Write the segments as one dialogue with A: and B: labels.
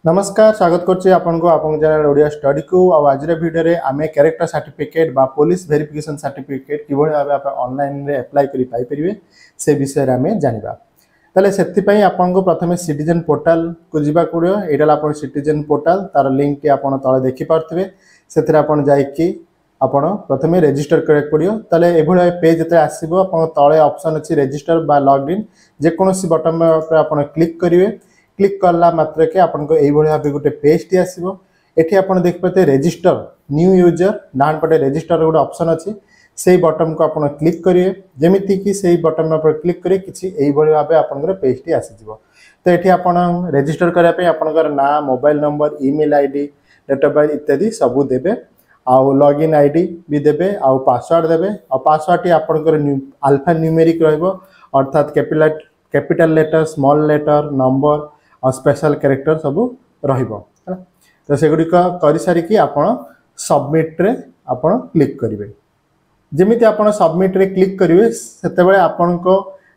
A: नमस्कार स्वागत करछि आपनको आपन चैनल ओडिया स्टडी को आज वीडियो रे आमे कैरेक्टर सर्टिफिकेट बा पुलिस वेरिफिकेशन सर्टिफिकेट किभଳି भाबे आप ऑनलाइन रे अप्लाई करि पाई परिबे से विषय रे आमे जानिबा। तले सेति पई आपनको प्रथमे सिटीजन पोर्टल को जिबा पड़ियो। एटाला आपन सिटीजन पोर्टल तार लिंक के आपन तळे देखि पारथिबे। सेथिरे आपन जाई कि आपन प्रथमे रजिस्टर करे पड़ियो। तले एभଳି पेज जते आसीबो आपन तळे ऑप्शन अछि रजिस्टर बा लॉग इन जे कोनोसी बटन पे आपन क्लिक करिवे। क्लिक करला मात्र के आपन को एई भଳି भाबे गुटे पेज टी आसीबो। एठी आपन देख पाते रजिस्टर न्यू यूजर डान पटे रजिस्टर गुटे ऑप्शन अछि सेही बटन को आपन क्लिक करिवे। जेमिति कि सेही बटन पर क्लिक करे किछि एई भଳି भाबे आपन को पेज टी आसी जिवो। तो एठी आपन रजिस्टर करिया पे आपन को नाम mobile number email ID date of birth इत्यादि सब देबे आउ लॉगिन आईडी भी देबे आउ पासवर्ड देबे। आ पासवर्ड टी आपन को अल्फा न्यूमेरिक रहइबो अर्थात capital letter small letter number और स्पेशल कैरेक्टर सब रहिबो। तो सेगुडी कर सारी कि आपण सबमिट रे आपण क्लिक करिवे। जेमिति आपण सबमिट रे क्लिक करिवे सेते बेले आपण को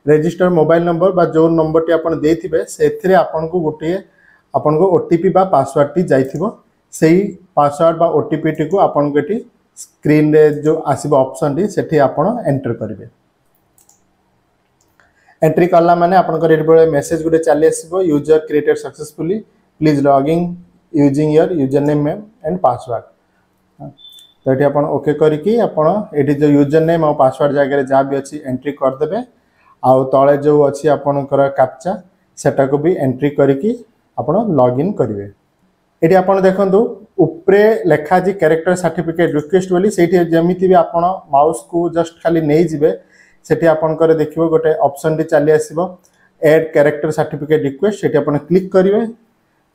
A: रजिस्टर मोबाइल नंबर बा जो नंबर टी आपण देथिबे सेथिरे आपण को गोटे आपण को ओटीपी बा पासवर्ड टी जाइथिबो। सेही पासवर्ड बा ओटीपी टी को आपण को एटी स्क्रीन रे जो आसीबो ऑप्शन टी सेठी आपण एंटर करिवे। एंट्री करला माने आपन को रेड बळे मेसेज गुटे चली आसीबो user created successfully please log in using your user name and password. तो एठी आपन ओके करी कि आपन एठी जो यूजर नेम और पासवर्ड जगह रे जा भी अछि एंट्री कर देबे। आउ तळे जो अछि आपन कर कैप्चा सेटा को भी एंट्री करी कि आपन लॉग इन करिवे। एठी आपन देखंतु ऊपरे लेखा जी कैरेक्टर सर्टिफिकेट रिक्वेस्ट बोली सेठी जेमिति भी आपन माउस को जस्ट खाली नै जिवे सेठी आपन करे देखिबो गोटे ऑप्शन टी चली आसीबो ऐड कैरेक्टर सर्टिफिकेट रिक्वेस्ट सेठी आपन क्लिक करिवे।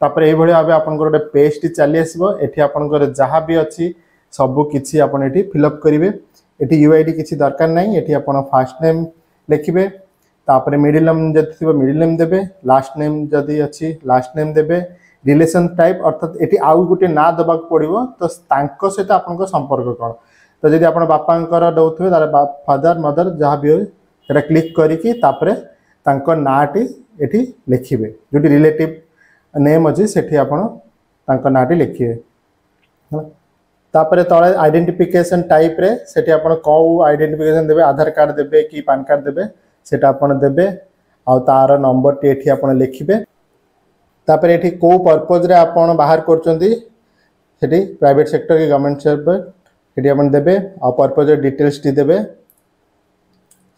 A: तापर एई भଳି भाबे आपन गोटे पेज टी चली आसीबो। एठी आपन करे जहां भी अछि सब किछि आपन एठी फिल अप करिवे। एठी यूआईडी किछि दरकार नै। एठी आपन फर्स्ट नेम लिखिबे तापर मिडिल नेम जति थिबो मिडिल नेम देबे लास्ट नेम जदि अछि लास्ट नेम देबे रिलेशन टाइप अर्थात एठी आउ गोटे ना दबाक पड़िबो। तो तांको सहित आपन को संपर्क कोन तो जदि आपण बापांकर दउथबे तारे फादर मदर जहाँ भी हो सेटा क्लिक करिकि तापरे तांको नाटी एठी लिखिबे जोटी रिलेटिव नेम अछि सेठी आपण तांको नाटी लिखिबे। तापरे तळे आइडेंटिफिकेशन टाइप रे सेठी आपण को आइडेंटिफिकेशन देबे आधार कार्ड देबे कि पैन कार्ड देबे सेटा आपण देबे आ तार नंबर टी एठी आपण लिखिबे। तापरे एठी को पर्पस रे आपण बाहर करचंती सेठी प्राइवेट सेक्टर कि गवर्नमेंट सेक्टर एठी आपण देबे आ पर्पस डिटेल्स टी देबे।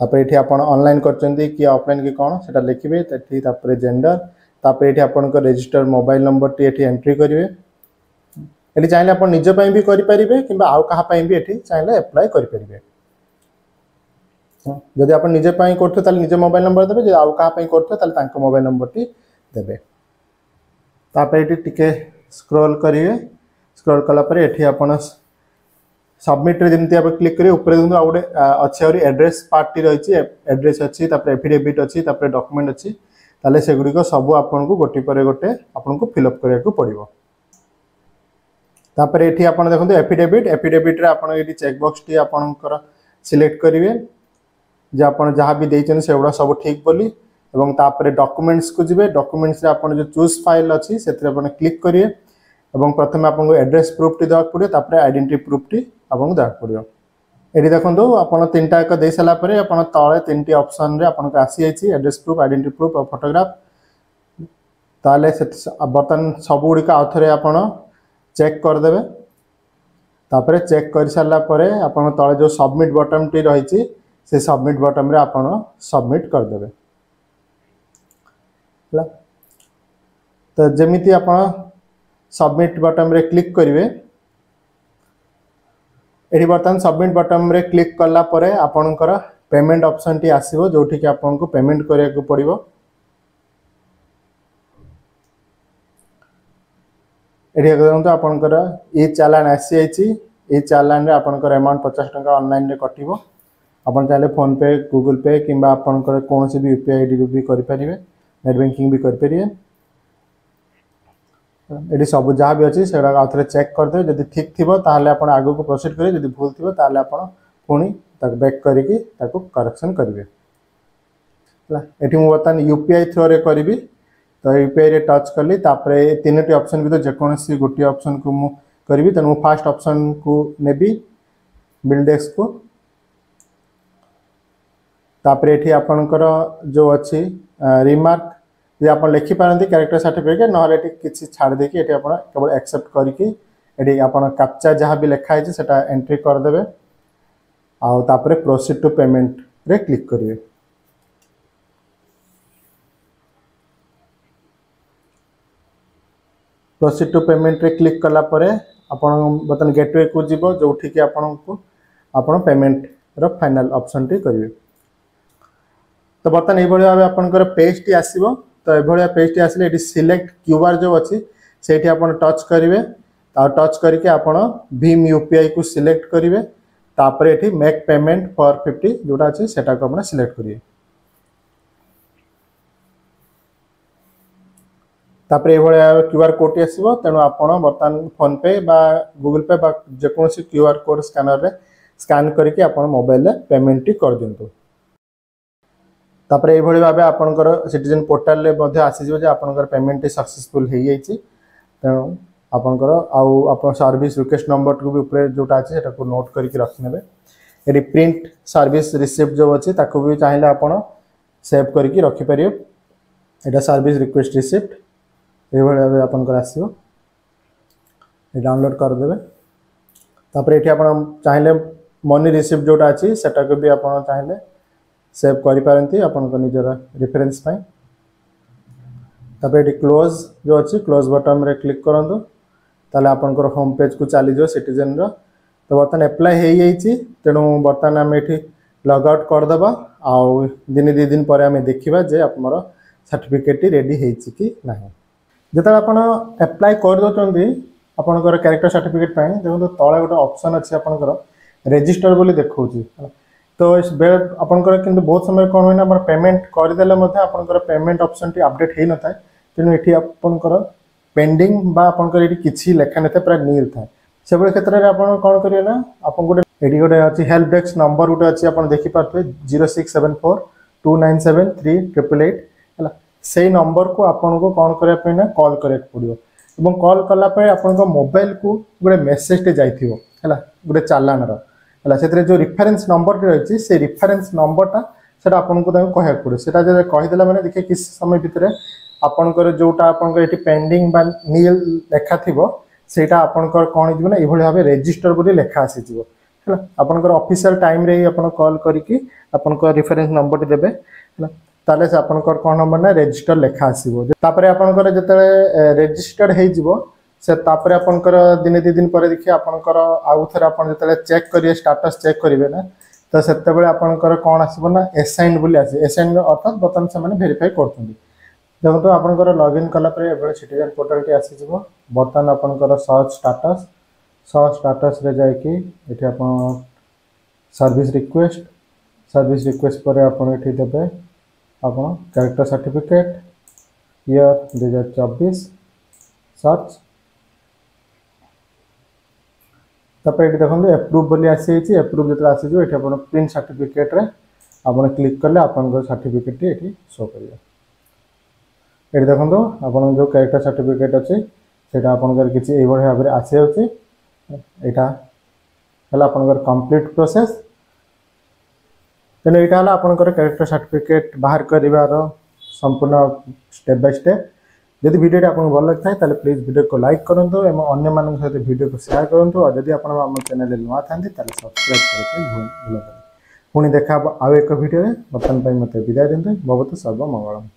A: तापर एठी आपण ऑनलाइन करचंती कि ऑफलाइन कि कोन सेटा लिखिबे तेठी तापर जेंडर तापर एठी आपण को रजिस्टर मोबाइल नंबर टी एठी एंट्री करिवे। एठी चाहिले आपण निज पई भी करि परिबे किबा आउ कहा पई भी एठी चाहिले अप्लाई करि परिबे। जदि आपण निज पई करथो ताले निज मोबाइल नंबर देबे जे आउ कहा पई करथो ताले तांको मोबाइल नंबर टी देबे। तापर एठी टिके स्क्रॉल करिवे। स्क्रॉल कला पर एठी आपण सबमिट रे जेमति आप क्लिक करिवे ऊपर देखु आ गोटे अछि और एड्रेस पार्ट टी रहिछि एड्रेस अछि तापर एफिडेविट अछि तापर डॉक्यूमेंट अछि ताले से गुडी को सब आपन को गोटी पर गोटे आपन को फिल अप करिया को पड़िबो। तापर एठी आपन देखंतु एफिडेविट रे आपन एठी चेक बॉक्स टी आपनकर सिलेक्ट करिवे जे आपन जहां भी देइछन सेउडा सब ठीक बोली एवं तापर डॉक्यूमेंट्स को जिवे। डॉक्यूमेंट्स रे आपन जो चूज फाइल अछि सेतरे आपन क्लिक करिवे एवं प्रथम आपन को एड्रेस प्रूफ टी दक पड़ियो तापर आइडेंटिटी प्रूफ टी आपन दक पड़ियो। एठी देखंतु आपन तीनटा एक दे सला परे आपन तळे तीनटी ऑप्शन रे आपन को आसी आइछि एड्रेस प्रूफ आइडेंटिटी प्रूफ और फोटोग्राफ। ताले बर्तन सब गुडी का आथरे आपन चेक कर देबे। तापर चेक कर सला परे आपन तळे जो सबमिट बटन टी रहिछि से सबमिट बटन रे आपन सबमिट कर देबे। तो जेमिति आपन सबमिट बटन रे क्लिक करिवे। एठी बर्तन सबमिट बटन रे क्लिक करला परे आपनकर पेमेंट ऑप्शन टी आसीबो जोठी कि आपन को पेमेंट करिया को पड़िबो। एठी देखंतु आपनकर ई चालान आसी आइछि। ई चालान रे आपनकर अमाउंट 50 टका ऑनलाइन रे कटिबो। आपन चाहे फोन पे गूगल पे किबा आपनकर कोनोसी भी यूपीआई आईडी भी करि परिबे नेट बैंकिंग भी करि परिबे। एडी सब जहाँ भी अच्छी से आउे चेक करदे जदि ठीक थी ताहले आपण आगो को प्रोसीड करें जदि भूल थी ताहले आपण पुणी बैक करिकी करेक्शन करेंगे। एटी मु बर्तमान यूपीआई थ्रो रे करी तो यूपीआई रे टच कली तापर तीनोटी ऑप्शन भी तो जेकोसी गोटे ऑप्शन को मु करी तेणु फास्ट ऑप्शन को नेबी बिल डेस्क को तापर ये आपणकर जो अच्छी रिमार्क ये आप लिखि पारती कैरेक्टर सर्टिफिकेट ना किसी छाड़ देकी ये आप केवल एक्सेप्ट करके ये आप कैप्चा जहाँ भी लिखाई से एंट्री करदे आउे प्रोसीड टू पेमेंट रे क्लिक करेंगे। प्रोसीड टू पेमेंट रे क्लिक कला परे आपण बर्तमान गेटवे को जीवो जो कि आपण पेमेंट रो फाइनल ऑप्शन टी करिवे। तो बर्तमान ये भाव आपंकर पेज टी आसीबो। तो ये पेज टी आसिले सिलेक्ट क्यूआर जो अच्छी से टच करेंगे टच करके आपण भीम यूपीआई को सिलेक्ट करेंगे तापर ये मेक पेमेंट फॉर 50 जोटा अच्छे से सिलेक्ट करेंगे। तापर ये क्यूआर कोड टी आसीबो तेणु आपण बर्तमान फोन पे बा गूगल पे बा जेकोसी क्यूआर कोड स्कैनर रे स्कैन करके आपण मोबाइल रे पेमेंट टी कर दिंतु। तापर ये भाव आपंकर सिटीजन पोर्टाल रे मध्य आसीजो जे आपंकर पेमेंट सक्सेसफुल हो जाइए तेणु आपंकर आउ सर्विस रिक्वेस्ट नंबर को भी ऊपर जोटा अच्छे सेटा को नोट करके रखिने। ये प्रिंट सर्विस रिसिप्ट जो अच्छी ताको भी चाहिए आपण सेव करके रखिपर। यहाँ सर्विस रिक्वेस्ट रिसिप्ट ये भाव आपंकर आसो डाउनलोड करदे। तापर ये आप चाहिए मनी रिसिप्ट जोटा अच्छी सेटा को भी आप चाहिए सेव करिपारंती आपन निजर रेफरेंस पाई। तापर ये क्लोज जो अच्छी क्लोज बटन रे क्लिक करंतु ताले आपनकर होम पेज को चली जो सिटीजन रो। तो बर्तमान एप्लाई हो जाइए तेणु बर्तमान आम ये लग आउट करदे आउ दिन 2 दिन पर आम देखा जे आमर सर्टिफिकेट रेडी होती कि ना। जिते आप एप्लाई कर दौरान आपंकर कैरेक्टर सर्टिफिकेट देखो तले गोटे ऑप्शन अच्छी आपंकर रजिस्टर बोली देखा। तो आपंकर किंतु बहुत समय कौन हुए ना पेमेंट करदेले आपंकर पेमेंट ऑप्शन टी अपडेट हो न था तेणु ये आपंकर पेंडिंग बा आपंकर ये किसी लेखा नहीं था पूरा नील था से क्षेत्र में आप कौन करेंगे ना आप गोटे गोटे अच्छी हेल्प डेस्क नंबर गोटे अच्छी आप देखिपे 0674 297 3888 है से नंबर को आपन को कौन करने ना कॉल करा पड़ो और कॉल कलापर आप मोबाइल को गोटे मेसेज टे जाइए है गोटे चालान है से जो रिफरेन्स नंबर रही से रिफरेन्स नंबरटा से आपको कहना पड़े से कहीदेला मैंने देखिए किस समय भितर आपंकर जोटा आपंकर ये पेंडिंग बा नील लेखा थी सेटा आपंकर कौन हो ये भाव रजिस्टर बोली लेखा आसीज है आपंकर ऑफिशियल टाइम रे आप कॉल करके आपंकर रिफरेन्स नंबर देवे है ताले से आपंकर कौन नंबर ना रजिस्टर लेखा आसीबो। तापर आपंकर जतले रजिस्टर्ड हो से तापर आपंकर दिन 2 दिन पर देखिए आपंकर आउ थे आप चेक करिए स्टाटस चेक करेंगे ना तो से आपंकर कौन आसो ना एसाइन बोली आसे एसाइन अर्थात बर्तमान से वेरीफाई कर देखो आपंकर लॉगिन कलापर सिटीजन पोर्टल टी आसीज बर्तमान आपंकर सर्च स्टाटस रे जाकि ये आप सर्विस रिक्वेस्ट पर आप देवे आप कैरेक्टर सर्टिफिकेट ईयर 2024 सर्च तापर ये देखो एप्रूव बोली आसी एप्रूव जो आसीज ये आप प्रिंट सर्टिफिकेट रे आप क्लिक कले आप सर्टिफिकेट ये शो करेंगे। ये देखो आप जो कैरेक्टर सर्टिफिकेट अच्छे से आपंकर किसी भाव में आसी यहाँ आपंकर कंप्लीट प्रोसेस तेणु यहाँ आपंकर कैरेक्टर सर्टिफिकेट बाहर कर संपूर्ण स्टेप बाय स्टेप। यदि वीडियो आपको भल लगता है प्लीज वीडियो को लाइक करूँ और अन्य मान सहित वीडियो को शेयर करूँ और यदि आप चैनल नुआ था सब्सक्राइब करके भूल पुणी देखा आउ एक वीडियो बर्तमान मत विदाय दिंतु। बहुत सर्वमंगलम।